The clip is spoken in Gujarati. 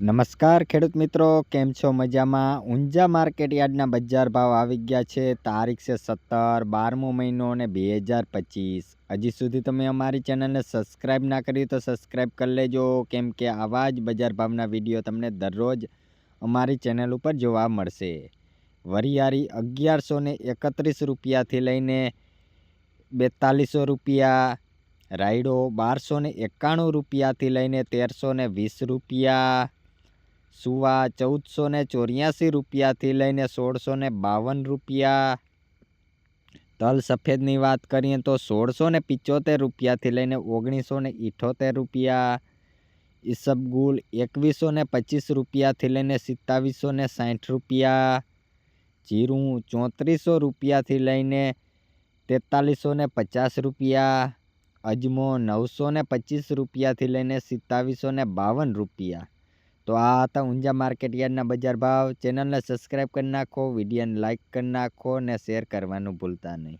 નમસ્કાર ખેડૂત મિત્રો, કેમ છો? મજામાં? ઊંઝા માર્કેટ યાર્ડના બજાર ભાવ આવી ગયા છે. તારીખ છે 17 12મો મહિનો અને 2025. હજી સુધી તમે અમારી ચેનલને સબસ્ક્રાઈબ ના કરી તો સબસ્ક્રાઈબ કરી લેજો, કેમ કે આવા જ બજાર ભાવના વિડીયો તમને દરરોજ અમારી ચેનલ ઉપર જોવા મળશે. વરિયાળી 1131 રૂપિયાથી લઈને 4200 રૂપિયા, રાયડો 1291 રૂપિયાથી લઈને 1320 રૂપિયા, સુવા 1484 રૂપિયાથી લઈને 1652 રૂપિયા, તલ સફેદની વાત કરીએ તો 1675 રૂપિયાથી લઈને 1978 રૂપિયા, ઈસબગુલ 2125 રૂપિયાથી લઈને 2760 રૂપિયા, જીરું 3400 રૂપિયાથી લઈને 4350 રૂપિયા, અજમો 925 રૂપિયાથી લઈને 2752 રૂપિયા. તો આ હતા ઊંઝા માર્કેટ યાર્ડના બજાર ભાવ. ચેનલને સબસ્ક્રાઈબ કરી નાખો, વિડીયોને લાઇક કરી નાખો અને શેર કરવાનું ભૂલતા નહીં.